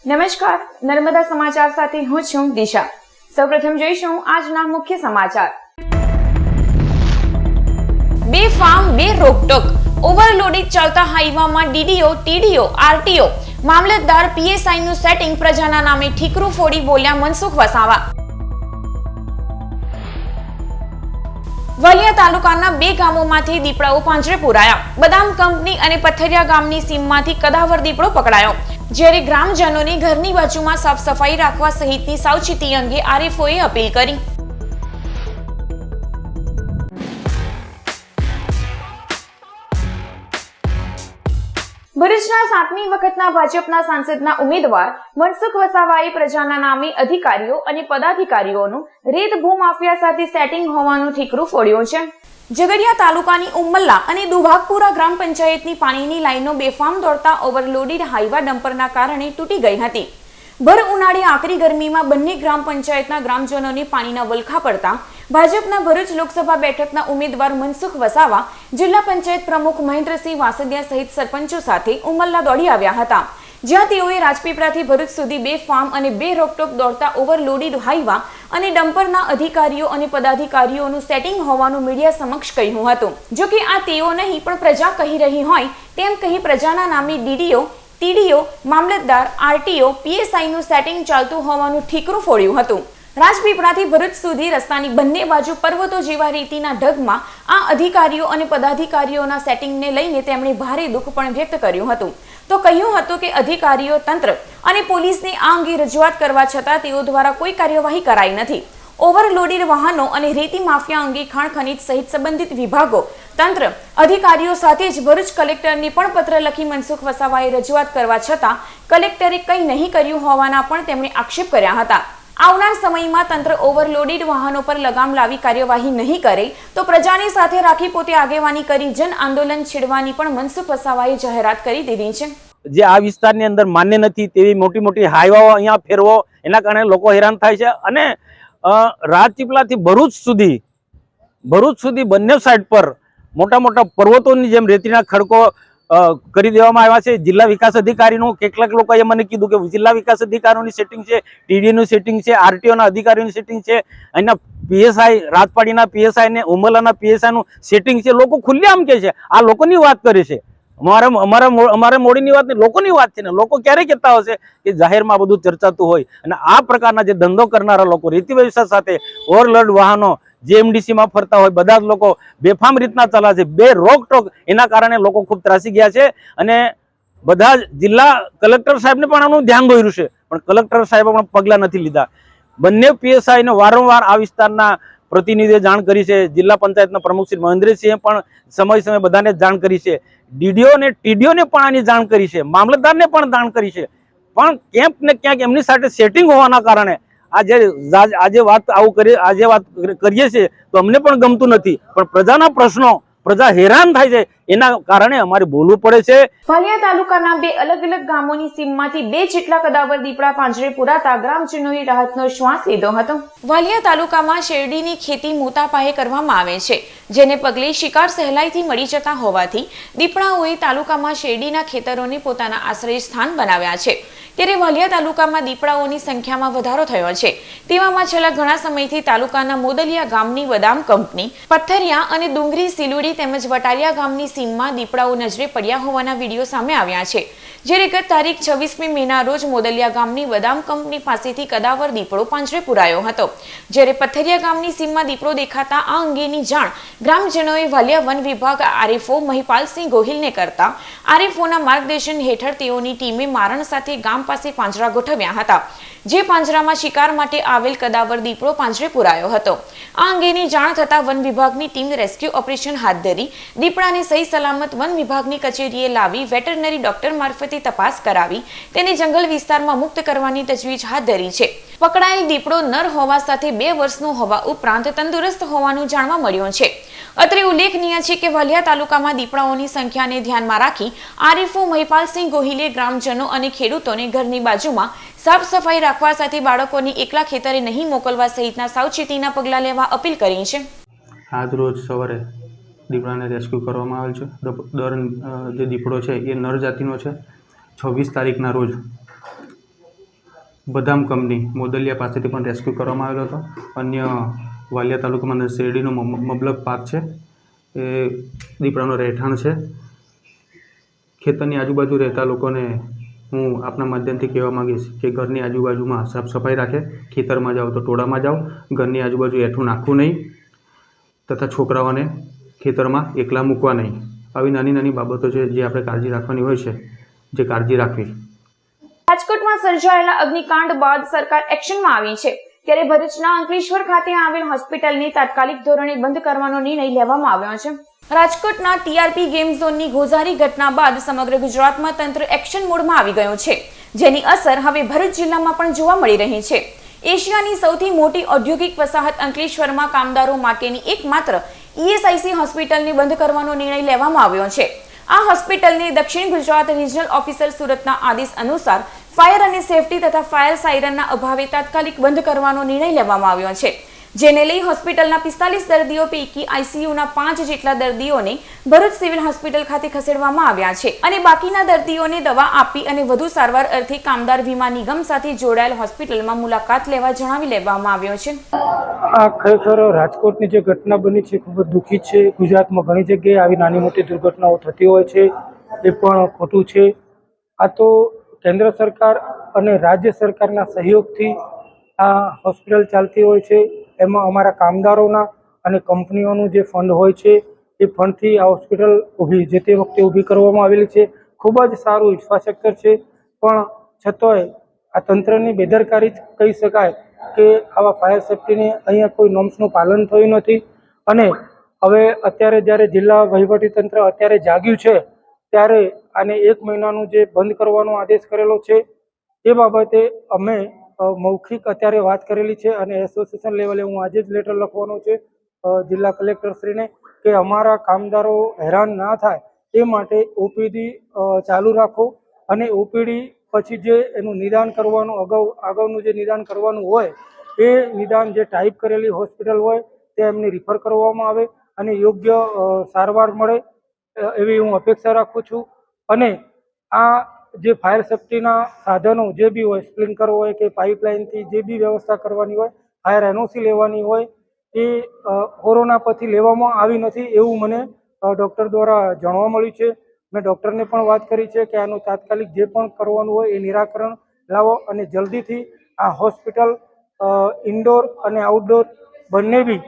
નમસ્કાર, નર્મદા સમાચાર સાથે હું છું દિશા। સૌપ્રથમ જોઈશું આજના મુખ્ય સમાચાર। બે ફાર્મ બે રોકટોક, ઓવરલોડિંગ ચાલતા હાઈવામાં ડીડીઓ, ટીડીઓ, આરટીઓ, મામલતદાર, પીએસઆઈ નું સેટિંગ પ્રજાના નામે ઠીકરું ફોડી બોલ્યા મનસુખ વસાવા। વાલિયા તાલુકાના બે ગામોમાંથી દીપડાઓ પાંજરે પુરાયા। બદામ કંપની અને પથરિયા ગામની સીમમાંથી કદાવર દીપડો પકડાયો। જ્યારે ગ્રામજનોને ઘરની બાજુમાં સાફ સફાઈ રાખવા સહિતની સાવચેતી અંગે આરએફઓએ અપીલ કરી। ભરૂચના 7મી વખતના ભાજપના સાંસદના ઉમેદવાર મનસુખ વસાવાએ પ્રજાના નામે અધિકારીઓ અને પદાધિકારીઓનું રેત ભૂમાફિયા સાથે સેટિંગ હોવાનું ઠીકરું ફોડ્યું છે। ઝઘડિયા તાલુકાની ઉમલ્લા અને દુભાગપુરા ગ્રામ પંચાયતની પાણીની લાઈનો બેફામ દોડતા ઓવરલોડેડ હાઈવા ડમ્પરના કારણે તૂટી ગઈ હતી। ભર ઉનાળે આકરી ગરમીમાં બંને ગ્રામ પંચાયતના ગ્રામજનોને પાણીના વલખા પડતા ભાજપના ભરૂચ લોકસભા બેઠકના ઉમેદવાર મનસુખ વસાવા જિલ્લા પંચાયત પ્રમુખ મહેન્દ્રસિંહ વાસદિયા સહિત સરપંચો સાથે ઉમલ્લા દોડી આવ્યા હતા, જ્યાં તેઓએ રાજપીપળાથી ભરૂચ સુધી બે ફાર્મ અને બે રોકટોક દોડતા ઓવરલોડેડ હાઈવા અને ડમ્પરના અધિકારીઓ અને પદાધિકારીઓનું સેટિંગ હોવાનું મીડિયા સમક્ષ કહ્યું હતું। જો કે આ તેઓ નહીં પણ પ્રજા કહી રહી હોય તેમ કહી પ્રજાના નામે ડીડીઓ, ટીડીઓ, મામલતદાર, આરટીઓ, પીએસઆઈ નું સેટિંગ ચાલતું હોવાનું ઠીકરું ફોડ્યું હતું। રાજપીપળાથી ભરૂચ સુધી રસ્તાની બંને બાજુ પર્વતો જેવા રેતીના ઢગમાં આ અધિકારીઓ અને પદાધિકારીઓના સેટિંગને લઈને તેમણે ભારે દુઃખ પણ વ્યક્ત કર્યું હતું। તો કહ્યું હતું કે અધિકારીઓ, તંત્ર અને પોલીસને આ અંગે રજૂઆત કરવા છતાં તેઓ દ્વારા કોઈ કાર્યવાહી કરાઈ નથી। ઓવરલોડેડ વાહનો અને રેતી માફિયા અંગે ખાણ ખનીજ સહિત સંબંધિત વિભાગો, તંત્ર, અધિકારીઓ સાથે જ ભરૂચ કલેક્ટરને પણ પત્ર લખી મનસુખ વસાવાએ રજૂઆત કરવા છતાં કલેક્ટરે કંઈ નહીં કર્યું હોવાના પણ તેમણે આક્ષેપ કર્યા હતા। આવનાર સમયમાં તંત્ર ઓવરલોડેડ વાહનો પર લગામ લાવી કાર્યવાહી નહીં કરે તો પ્રજાની સાથે રાખી પોતે આગેવાની કરી જન આંદોલન છેડવાની પણ મનસુખ વસાવાએ જાહેરાત કરી દીધી છે। જે આ વિસ્તારની અંદર માન્ય નથી તેવી મોટી મોટી હાઈવાઓ અહીંયા ફેરવો, એના કારણે લોકો હેરાન થાય છે। અને રાજપીપળાથી ભરૂચ સુધી બંને સાઈડ પર મોટા મોટા પર્વતોની જેમ રેતીના ખડકો કરી દેવામાં આવ્યા છે। જિલ્લા વિકાસ અધિકારીનું કેટલાક લોકોએ મને કીધું કે જિલ્લા વિકાસ અધિકારીઓની સેટિંગ છે, ટીડીનું સેટિંગ છે, આરટીઓના અધિકારીઓની સેટિંગ છે, અહીંના પીએસઆઈ, રાજપાડીના પીએસઆઈ ને ઉમલાના પીએસઆઈનું સેટિંગ છે। લોકો ખુલ્લેઆમ કહે છે, આ લોકોની વાત કરે છે, અમારે મોડીની વાત નહીં, લોકોની વાત છે ને। લોકો ક્યારે કહેતા હશે કે જાહેરમાં બધું ચર્ચાતું હોય અને આ પ્રકારના જે ધંધો કરનારા લોકો રેતી વ્યવસાય સાથે ઓવરલોડ વાહનો જેએમડીસી માં ફરતા હોય બધા જ લોકો બેફામ રીતના ચાલે છે, બે રોકટોક, એના કારણે લોકો ખૂબ ત્રાસી ગયા છે। અને બધા જ જિલ્લા કલેક્ટર સાહેબને પણ આનું ધ્યાન દોર્યું છે, પણ કલેક્ટર સાહેબે પણ પગલાં નથી લીધા। બંને પીએસઆઈને વારંવાર આ વિસ્તારના પ્રતિનિધિએ જાણ કરી છે, જિલ્લા પંચાયતના પ્રમુખ શ્રી મહેન્દ્રસિંહે પણ સમય બધાને જાણ કરી છે, ડીડીઓ અને ટીડીઓને પણ આની જાણ કરી છે, મામલતદારને પણ જાણ કરી છે, પણ ક્યાંક ને ક્યાંક એમની સાથે સેટિંગ હોવાના કારણે આજે વાત કરીએ છીએ તો અમને પણ ગમતું નથી, પણ પ્રજાના પ્રશ્નો, પ્રજા હેરાન થાય છે, એના કારણે અમારે બોલવું પડે છે। વાલિયા તાલુકાના બે અલગ અલગ ગામોની સીમમાંથી બે જેટલા કદાવર દીપડા પાંજરે પુરાતા ગ્રામજનોએ રાહતનો શ્વાસ લીધો હતો। વાલિયા તાલુકામાં શેરડીની ખેતી મોટા પાયે કરવામાં આવે છે, જેને પગલે શિકાર સહેલાઈથી મળી જતા હોવાથી દીપડાઓએ તાલુકામાં શેરડીના ખેતરોને પોતાના આશ્રય સ્થાન બનાવ્યા છે। ત્યારે વાલિયા તાલુકામાં દીપડાઓની સંખ્યામાં વધારો થયો છે। તેવામાં છેલ્લા ઘણા સમયથી તાલુકાના મોદલિયા ગામની બદામ કંપની, પથરિયા અને ડુંગરી, સિલુડી તેમજ વટારિયા ગામની સીમમાં દીપડાઓ નજરે પડ્યા હોવાના વિડીયો સામે આવ્યા છે। જ્યારે ગત તારીખ 26મી મેના રોજ મોદલિયા ગામની બદામ કંપની પાસેથી કદાવર દીપડો પાંજરે પુરાયો હતો, જ્યારે પથરિયા ગામની સીમમાં દીપડો દેખાતા આ અંગેની જાણ ગ્રામજનોએ વાલિયા વન વિભાગ આરએફઓ મહિપાલસિંહ ગોહિલને કરતા આરએફઓના માર્ગદર્શન હેઠળ તેઓની ટીમે મારણ સાથે ગામ પાસે પાંજરા ગોઠવ્યા હતા, જે પાંજરામાં શિકાર માટે આવેલ કદાવર દીપડો પાંજરે પુરાયો હતો। આ અંગેની જાણ થતા વન વિભાગની ટીમ રેસ્ક્યુ ઓપરેશન હાથ ધરી દીપડાને સહી સલામત વન વિભાગની કચેરીએ લાવી વેટરનરી ડોક્ટર મારફતે તપાસ કરાવી તેને જંગલ વિસ્તારમાં મુક્ત કરવાની તજવીજ હાથ ધરી છે। પકડાયેલ દીપડો નર હોવા સાથે 2 વર્ષનો હોવા ઉપરાંત તંદુરસ્ત હોવાનું જાણવા મળ્યું છે। અત્રે ઉલ્લેખનીય છે કે વાલિયા તાલુકામાં દીપડાઓની સંખ્યાને ધ્યાનમાં રાખી આરએફઓ મહિપાલસિંહ ગોહિલે ગ્રામજનો અને ખેડૂતોને ઘરની બાજુમાં સાફ સફાઈ રાખવા સાથે બાળકોને એકલા ખેતરે નહીં મોકલવા સહિતના સાવચેતીના પગલાં લેવા અપીલ કરી છે। આજ રોજ સવારે દીપડાને રેસ્ક્યુ કરવામાં આવેલ છે। જે દીપડો છે એ નર જાતિનો છે। 26 તારીખના રોજ બદામ કંપની મોદલિયા પાસેથી પણ રેસ્ક્યુ કરવામાં આવેલો હતો. અન્ય વાલિયા તાલુકામાં શેરડીનો મબલક પાક છે, એ દીપડાનો રહેઠાણ છે. ખેતરની આજુબાજુ રહેતા લોકોને હું આપના માધ્યમથી કહેવા માગીશ કે ઘરની આજુબાજુમાં સાફ સફાઈ રાખે. ખેતરમાં જાઓ તો ટોળામાં જાઓ, ઘરની આજુબાજુ એઠું નાખવું નહીં તથા છોકરાઓને ખેતરમાં એકલા મૂકવા નહીં. આવી નાની નાની બાબતો છે જે આપણે કાળજી રાખવાની હોય છે, જે કાળજી રાખવી. રાજકોટમાં સર્જાયેલા અગ્નિકાંડ બાદ સરકાર એક્શનમાં આવી છે, ત્યારે ભરૂચના અંકલેશ્વર ખાતે આવેલ હોસ્પિટલને તાત્કાલિક ધોરણે બંધ કરવાનો નિર્ણય લેવામાં આવ્યો છે. રાજકોટના ટીઆરપી ગેમ ઝોનની ગોઝારી ઘટના બાદ સમગ્ર ગુજરાતમાં તંત્ર એક્શન મોડમાં આવી ગયું છે, જેની અસર હવે ભરૂચ જિલ્લામાં પણ જોવા મળી રહી છે. એશિયાની સૌથી મોટી ઔદ્યોગિક વસાહત અંકલેશ્વરમાં કામદારો માટેની એકમાત્ર ઈએસઆઈસી હોસ્પિટલને બંધ કરવાનો નિર્ણય લેવામાં આવ્યો છે. આ હોસ્પિટલને દક્ષિણ ગુજરાત રિજનલ ઓફિસર સુરતના આદેશ અનુસાર ફાયર અને સેફટી તથા ફાયર સાયરનના અભાવે તાત્કાલિક બંધ કરવાનો નિર્ણય લેવામાં આવ્યો છે, જેને લઈ હોસ્પિટલના 45 દર્દીઓ પૈકી આઈસીયુના 5 જેટલા દર્દીઓને ભરૂચ સિવિલ હોસ્પિટલ ખાતે ખસેડવામાં આવ્યા છે અને બાકીના દર્દીઓને દવા આપી અને વધુ સારવાર અર્થે કામદાર વીમા નિગમ સાથે જોડાયેલ હોસ્પિટલમાં મુલાકાત લેવા જણાવી લેવામાં આવ્યો છે. આ ખરેખર રાજકોટની જે ઘટના બની છે ખૂબ જ દુઃખી છે. ગુજરાતમાં ઘણી જગ્યાએ આવી નાની મોટી દુર્ઘટનાઓ થતી હોય છે, એ પણ ખોટું છે. આ તો કેન્દ્ર સરકાર અને રાજ્ય સરકારના સહયોગથી આ હોસ્પિટલ ચાલતી હોય છે. એમાં અમારા કામદારોના અને કંપનીઓનું જે ફંડ હોય છે એ ફંડથી આ હોસ્પિટલ જે તે વખતે ઊભી કરવામાં આવેલી છે. ખૂબ જ સારું ઇન્ફ્રાસ્ટ્રક્ચર છે, પણ છતાંય આ તંત્રની બેદરકારી જ કહી શકાય કે આવા ફાયર સેફ્ટીની અહીંયા કોઈ નોર્મ્સનું પાલન થયું નથી. અને હવે અત્યારે જ્યારે જિલ્લા વહીવટીતંત્ર અત્યારે જાગ્યું છે, ત્યારે આને 1 મહિનાનું જે બંધ કરવાનો આદેશ કરેલો છે એ બાબતે અમે મૌખિક અત્યારે વાત કરેલી છે અને એસોસિએશન લેવલે હું આજે જ લેટર લખવાનો છે જિલ્લા કલેક્ટરશ્રીને કે અમારા કામદારો હેરાન ના થાય એ માટે ઓપીડી ચાલુ રાખો અને ઓપીડી પછી જે એનું નિદાન કરવાનું અગાઉનું જે નિદાન કરવાનું હોય એ નિદાન જે ટાઈપ કરેલી હોસ્પિટલ હોય તે એમને રિફર કરવામાં આવે અને યોગ્ય સારવાર મળે એવી હું અપેક્ષા રાખું છું. અને આ જે ફાયર સેફ્ટીના સાધનો જે બી હોય, સ્પ્રિંકલર હોય કે પાઇપલાઇનથી જે બી વ્યવસ્થા કરવાની હોય, ફાયર એનઓસી લેવાની હોય, એ કોરોના પછી લેવામાં આવી નથી એવું મને ડૉક્ટર દ્વારા જાણવા મળ્યું છે. મેં ડૉક્ટરને પણ વાત કરી છે કે આનું તાત્કાલિક જે પણ કરવાનું હોય એ નિરાકરણ લાવો અને જલ્દીથી આ હોસ્પિટલ ઇન્ડોર અને આઉટડોર બંને બી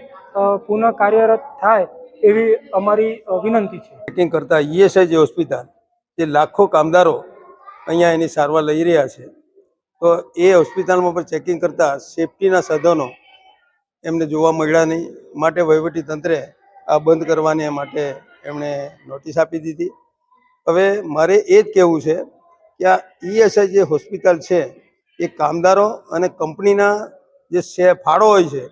પુનઃ કાર્યરત થાય એવી અમારી વિનંતી છે. ચેકિંગ કરતા ઈએસઆઈ જે હોસ્પિટલ જે લાખો કામદારો અહીંયા એની સારવાર લઈ રહ્યા છે, તો એ હોસ્પિટલમાં પણ ચેકિંગ કરતા સેફટીના સાધનો એમને જોવા મળ્યા નહીં, માટે વહીવટી તંત્રે આ બંધ કરવાની માટે એમણે નોટિસ આપી દીધી. હવે મારે એ જ કહેવું છે કે આ ઈએસઆઈ જે હોસ્પિટલ છે એ કામદારો અને કંપનીના જે ફાળો હોય છે,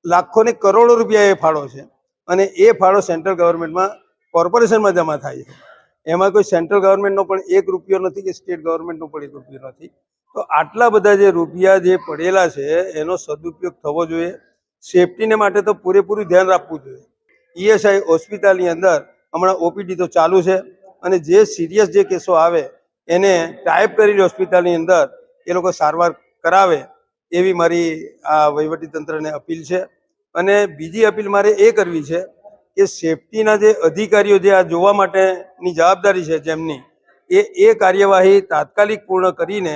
લાખો ને કરોડો રૂપિયા એ ફાળો છે અને એ ફાળો સેન્ટ્રલ ગવર્મેન્ટમાં કોર્પોરેશનમાં જમા થાય છે. એમાં કોઈ સેન્ટ્રલ ગવર્મેન્ટનો પણ 1 રૂપિયો નથી કે સ્ટેટ ગવર્મેન્ટનો પણ 1 રૂપિયો નથી. તો આટલા બધા જે રૂપિયા જે પડેલા છે એનો સદુપયોગ થવો જોઈએ. સેફટીને માટે તો પૂરેપૂરું ધ્યાન રાખવું જોઈએ. ઈએસઆઈ હોસ્પિટલની અંદર હમણાં ઓપીડી તો ચાલુ છે અને જે સિરિયસ જે કેસો આવે એને ટાઈપ કરેલી હોસ્પિટલની અંદર એ લોકો સારવાર કરાવે એવી મારી આ વહીવટીતંત્રને અપીલ છે. અને બીજી અપીલ મારે એ કરવી છે કે સેફટીના જે અધિકારીઓ જે આ જોવા માટેની જવાબદારી છે જેમની એ કાર્યવાહી તાત્કાલિક પૂર્ણ કરીને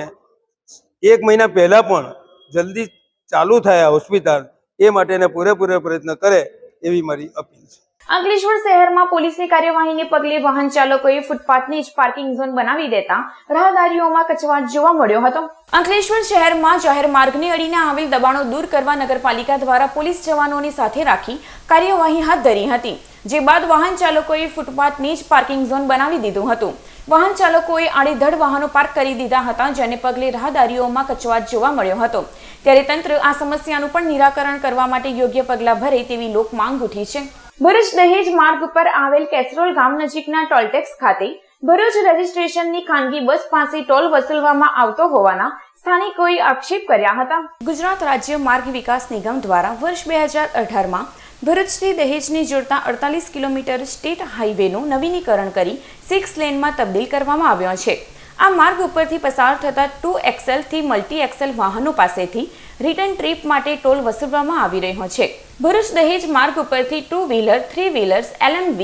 1 મહિના પહેલાં પણ જલ્દી ચાલુ થાય હોસ્પિટલ એ માટેને પૂરેપૂરો પ્રયત્ન કરે એવી મારી અપીલ છે. અંકલેશ્વર શહેરમાં પોલીસની કાર્યવાહીને પગલે વાહન ચાલકોએ ફૂટપાથની જ પાર્કિંગ ઝોન બનાવી દેતા રાહદારીઓમાં કચવાટ જોવા મળ્યો હતો. અંકલેશ્વર શહેરમાં જાહેર માર્ગને અડીને આવેલ દબાણો દૂર કરવા નગરપાલિકા દ્વારા પોલીસ જવાનોની સાથે રાખી કાર્યવાહી હાથ ધરી હતી, જે બાદ વાહન ચાલકોએ ફૂટપાથની જ પાર્કિંગ ઝોન બનાવી દીધું હતું. વાહન ચાલકોએ આડેધડ વાહનો પાર્ક કરી દીધા હતા, જેને પગલે રાહદારીઓમાં કચવાટ જોવા મળ્યો હતો. ત્યારે તંત્ર આ સમસ્યાનું પણ નિરાકરણ કરવા માટે યોગ્ય પગલાં ભરે તેવી લોક માંગ ઉઠી છે. ભરૂચ દહેજ માર્ગ પર આવેલ કેસરોલ ગામ નજીકના ટોલટેક્સ ખાતે ભરૂચ રજીસ્ટ્રેશનની ખાનગી બસ પાસે ટોલ વસૂલવામાં આવતો હોવાના સ્થાનિકોએ આક્ષેપ કર્યા હતા. ગુજરાત રાજ્ય માર્ગ વિકાસ નિગમ દ્વારા વર્ષ 2018માં ભરૂચથી દહેજને જોડતા 48 કિલોમીટર સ્ટેટ હાઈવેનું નવીનીકરણ કરી 6 લેનમાં તબદીલ કરવામાં આવ્યો છે. આ માર્ગ ઉપરથી પસાર થતા 2XL થી મલ્ટી એક્સેલ વાહનો પાસેથી રિટર્ન ટ્રીપ માટે ટોલ વસૂલવામાં આવી રહ્યો છે. ભરૂચ દહેજ માર્ગ ઉપરથી 2 વ્હીલર, 3 વ્હીલર્સ, LMV,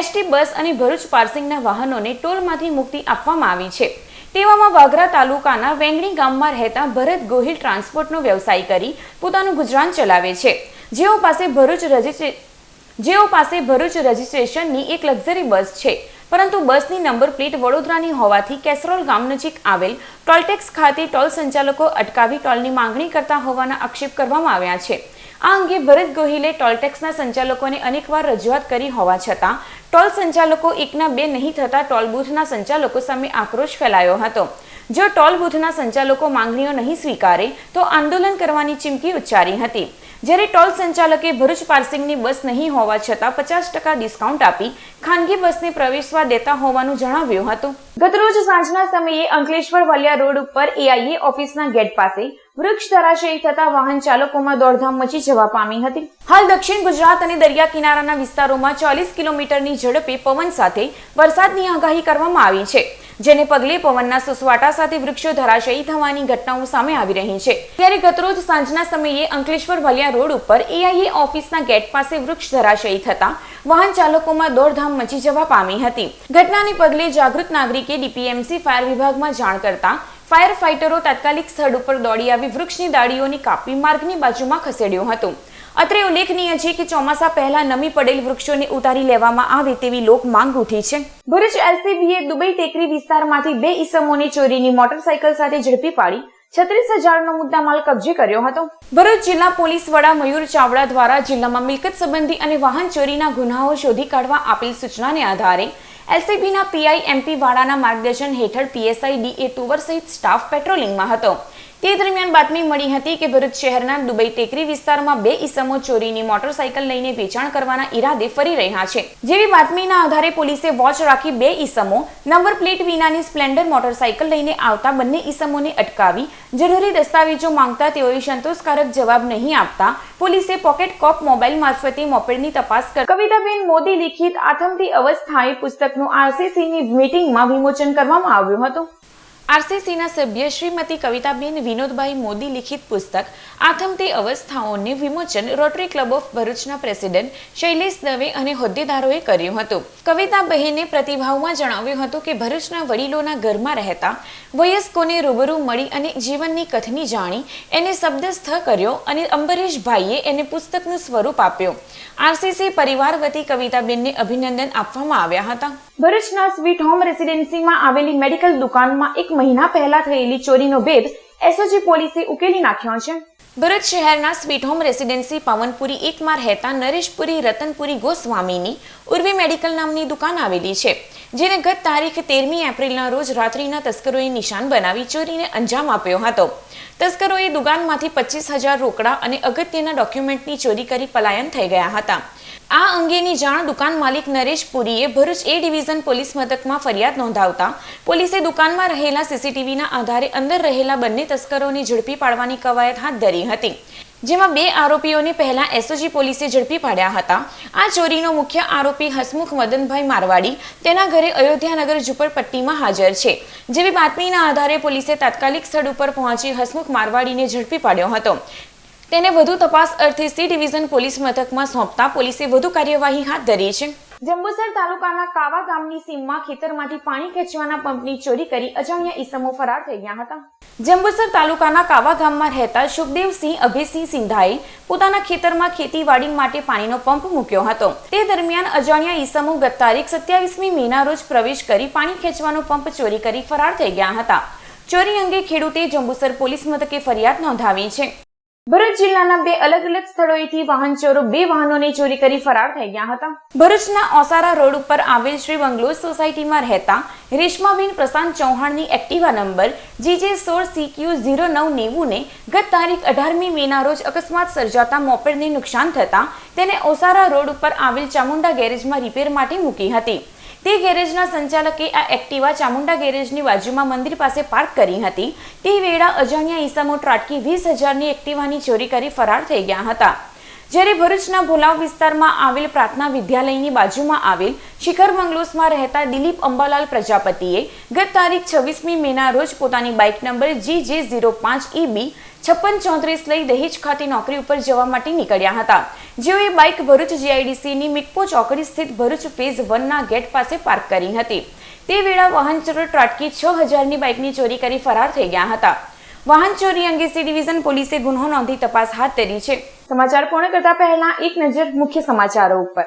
ST બસ અને ભરૂચ પાર્સિંગના વાહનોને ટોલમાંથી મુક્તિ આપવામાં આવી છે. તેવામાં વાગરા તાલુકાના વેંગણી ગામમાં રહેતા ભરત ગોહિલ ટ્રાન્સપોર્ટનો વ્યવસાય કરી પોતાનું ગુજરાન ચલાવે છે. જેઓ પાસે ભરૂચ રજિસ્ટ્રેશનની એક લક્ઝરી બસ છે, પરંતુ બસની નંબર પ્લેટ વડોદરાની હોવાથી કેસરોલ ગામ નજીક આવેલ ટોલટેક્સ ખાતે ટોલ સંચાલકો અટકાવી ટોલની માંગણી કરતા હોવાના આક્ષેપ કરવામાં આવ્યા છે. આ અંગે ભરત ગોહિલે ટોલટેક્સના સંચાલકોને અનેકવાર રજૂઆત કરી હોવા છતાં ટોલ સંચાલકો એકના બે નહીં થતા ટોલ બૂથના સંચાલકો સામે આક્રોશ ફેલાયો હતો. જો ટોલ બૂથના સંચાલકો માંગણીઓ નહીં સ્વીકારે તો આંદોલન કરવાની ચીમકી ઉચ્ચારી હતી. જ્યારે ટોલ સંચાલકે ભરૂચ પાર્સિંગની બસ નહીં હોવા છતાં 50% ડિસ્કાઉન્ટ આપી ખાનગી બસને પ્રવેશવા દેતા હોવાનું જણાવ્યું હતું. ગતરોજ સાંજના સમયે અંકલેશ્વર વલિયા રોડ ઉપર AIA ઓફિસના ગેટ પાસે વૃક્ષ ધરાશયી થતા વાહન ચાલકોમાં દોડધામ મચી જવા પામી હતી. હાલ દક્ષિણ ગુજરાત અને દરિયા કિનારાના વિસ્તારોમાં 40 કિલોમીટરની ઝડપે પવન સાથે વરસાદની આગાહી કરવામાં આવી છે, જેને પગલે પવનના સુસવાટા સાથે વૃક્ષો ધરાશયી થવાની ઘટનાઓ સામે આવી રહી છે. ત્યારે ગતરોજ સાંજના સમયે અંકલેશ્વર વલિયા રોડ ઉપર AIA ઓફિસના ગેટ પાસે વૃક્ષ ધરાશયી થતા વાહન ચાલકોમાં દોડધામ મચી જવા પામી હતી. ઘટનાને પગલે જાગૃત નાગરિકે DPMC ફાયર વિભાગમાં જાણ કરતા ફાયર ફાઇટરો તાત્કાલિક સ્થળ ઉપર દોડી આવી વૃક્ષની ડાળીઓને કાપી માર્ગની બાજુમાં ખસેડ્યું હતું. અત્રે ઉલ્લેખનીય છે કે ચોમાસા પહેલા નમી પડેલ વૃક્ષોને ઉતારી લેવામાં આવે તેવી લોક માંગ ઉઠી છે. ભરૂચ LCBએ દુબઈ ટેકરી વિસ્તારમાંથી 2 ઈસમોને ચોરીની મોટરસાયકલ સાથે ઝડપી પાડી 36,000નો મુદ્દામાલ કબજે કર્યો હતો. ભરૂચ જિલ્લા પોલીસ વડા મયુર ચાવડા દ્વારા જિલ્લામાં મિલકત સંબંધી અને વાહન ચોરીના ગુનાઓ શોધી કાઢવા આપેલ સૂચનાને આધારે LCBના PI MP વાળાના માર્ગદર્શન હેઠળ PSI DA તુવર સહિત સ્ટાફ પેટ્રોલિંગમાં હતો. તે દરમિયાન બાતમી મળી હતી કે ભરૂચ શહેરના દુબઈ ટેકરી વિસ્તારમાં 2 ઈસમો ચોરીની મોટરસાયકલ લઈને વેચાણ કરવાના ઈરાદે ફરી રહ્યા છે. જેવી બાતમીના આધારે પોલીસે વોચ રાખી 2 ઈસમો નંબર પ્લેટ વિનાની સ્પ્લેન્ડર મોટરસાયકલ લઈને આવતા બંને ઈસમોને અટકાવી જરૂરી દસ્તાવેજો માંગતા તેઓએ સંતોષકારક જવાબ નહીં આપતા પોલીસે પોકેટ કોપ મોબાઈલ મારફતે મોપેડની તપાસ કરી કવિતાબેન મોદી લિખિત આથમતી અવસ્થાએ પુસ્તકનું RCCની મીટિંગમાં વિમોચન કરવામાં આવ્યું હતું. RCCના સભ્ય શ્રીમતી કવિતાબેન વિનોદભાઈ મોદી લિખિત પુસ્તક આથમતી અવસ્થાઓને વિમોચન રોટરી ક્લબ ઓફ ભરૂચના પ્રેસિડેન્ટ શૈલેષ દવે અને હોદ્દેદારોએ કર્યું હતું. કવિતાબહેને પ્રતિભાવમાં જણાવ્યું હતું કે ભરૂચના વડીલોના ઘરમાં રહેતા વયસ્કોને રૂબરૂ મળી અને જીવનની કથની જાણી એને શબ્દસ્થ કર્યો અને અંબરીશભાઈએ એને પુસ્તકનું સ્વરૂપ આપ્યું. RCC પરિવાર વતી કવિતાબેનને અભિનંદન આપવામાં આવ્યા હતા. ભરૂચના સ્વીટ હોમ રેસિડેન્સીમાં આવેલી મેડિકલ દુકાનમાં 1 મહિના પહેલા થયેલી ચોરીનો ભેદ SOG પોલીસે ઉકેલી નાખ્યો છે. ભરૂચ શહેરના સ્વીટ હોમ રેસિડેન્સી પાવનપુરી 1માં રહેતા નરેશપુરી રતનપુરી ગોસ્વામીની ઉર્વી મેડિકલ નામની દુકાન આવેલી છે, જેને ગત તારીખ 13મી એપ્રિલના રોજ રાત્રિના તસ્કરોએ નિશાન બનાવી ચોરીને અંજામ આપ્યો હતો. તસ્કરોએ દુકાનમાંથી 25,000 રોકડા અને અગત્યના ડોક્યુમેન્ટની ચોરી કરી પલાયન થઈ ગયા હતા. આ અંગેની જાણ દુકાન માલિક નરેશ પુરીએ ભરૂચ A ડિવિઝન પોલીસ મથકમાં ફરિયાદ નોંધાવતા પોલીસે દુકાનમાં રહેલા CCTVના આધારે અંદર રહેલા બંને તસ્કરોને ઝડપી પાડવાની કવાયત હાથ ધરી હતી, જેમાં 2 આરોપીઓને પહેલા SOG પોલીસે ઝડપી પાડ્યા હતા. આ ચોરીનો મુખ્ય આરોપી હસમુખ મદનભાઈ મારવાડી તેના ઘરે અયોધ્યાનગર ઝુંપડપટ્ટીમાં હાજર છે. જેવી બાતમીના આધારે પોલીસે તાત્કાલિક સ્થળ ઉપર પહોંચી હસમુખ મારવાડીને ઝડપી પાડ્યો હતો. તેને વધુ તપાસ અર્થે C ડિવિઝન પોલીસ મથકમાં સોંપતા પોલીસે વધુ કાર્યવાહી હાથ ધરી છે. જંબુસર તાલુકાના કાવા ગામની સીમમાં ખેતરમાંથી પાણી ખેંચવાના પંપની ચોરી કરી અજાણ્યા ઈસમો ફરાર થઈ ગયા હતા. જંબુસર તાલુકાના કાવા ગામમાં રહેતા સુખદેવસિંહ અભયસિંહ સિંધાએ પોતાના ખેતરમાં ખેતીવાડી માટે પાણીનો પંપ મૂક્યો હતો. તે દરમિયાન અજાણ્યા ઈસમો ગત તારીખ 27મી મેના રોજ પ્રવેશ કરી પાણી ખેંચવાનો પંપ ચોરી કરી ફરાર થઈ ગયા હતા. ચોરી અંગે ખેડૂતે જંબુસર પોલીસ મથકે ફરિયાદ નોંધાવી છે. ભરૂચ જિલ્લાના 2 અલગ અલગ સ્થળોએથી વાહન ચોરો 2 વાહનોને ચોરી કરી ફરાર થઈ ગયા હતા. ભરૂચના ઓસારા રોડ ઉપર આવેલ શ્રી બંગલોઝ સોસાયટીમાં રહેતા રેશમાબેન પ્રશાંત ચૌહાણની એક્ટિવા નંબર GJ16CQ0990 ને ગત તારીખ 18મી મેના રોજ અકસ્માત સર્જાતા મોપેડને નુકસાન થતા તેને ઓસારા રોડ ઉપર આવેલ ચામુંડા ગેરેજમાં રિપેર માટે મૂકી હતી. તે ગેરેજના સંચાલકે આ એક્ટિવા ચામુંડા ગેરેજની બાજુમાં મંદિર પાસે પાર્ક કરી હતી. તે વેળા અજાણ્યા ઈસમો ત્રાટકી 20,000ની એક્ટિવાની ચોરી કરી ફરાર થઈ ગયા હતા. જ્યારે ભરૂચના ભોલાવ વિસ્તારમાં આવેલ પ્રાર્થના વિદ્યાલયની બાજુમાં આવેલ શિખર બંગલોસમાં રહેતા દિલીપ અંબાલાલ પ્રજાપતિએ ગત તારીખ 26મી મેના રોજ પોતાની બાઇક નંબર GJ05EB 5634 લઈ દહેજ ખાતે નોકરી ઉપર જવા માટે નીકળ્યા હતા. જેઓએ બાઇક ભરૂચ GIDCની મિકપો ચોકડી સ્થિત ભરૂચ ફેઝ 1ના ગેટ પાસે પાર્ક કરી હતી. તે વેળા વાહન ચોરો ત્રાટકી 6000ની બાઇકની ચોરી કરી ફરાર થઈ ગયા હતા. વાહન ચોરી અંગે સી ડિવિઝન પોલીસે ગુનો નોંધી તપાસ હાથ ધરી છે. સમાચાર પૂર્ણ કરતા પહેલા એક નજર મુખ્ય સમાચારો ઉપર.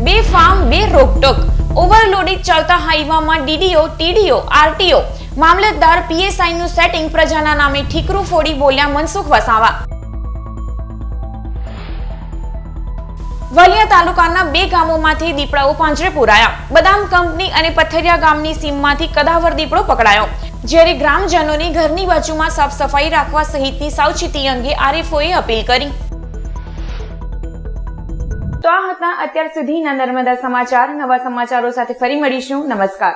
બે ફાર્મ બે રોકટોક. ઓવરલોડિંગ ચાલતા હાઈવામાં DDO, TDO, RTO, મામલતદાર, PSI નું સેટિંગ પ્રજાના નામે ઠીકરું ફોડી બોલ્યા મનસુખ વસાવા. વલિયા તાલુકાના 2 ગામોમાંથી દીપડાઓ પાંજરે પુરાયા. બદામ કંપની અને પથરિયા ગામની સીમમાંથી કદાવર દીપડો પકડાયો. જ્યારે ગ્રામજનોને ઘરની બાજુમાં સાફ સફાઈ રાખવા સહિતની સાવચેતી અંગે આરએફઓએ અપીલ કરી. તો આ હતા અત્યાર સુધીના નર્મદા સમાચાર. નવા સમાચારો સાથે ફરી મળીશું. નમસ્કાર.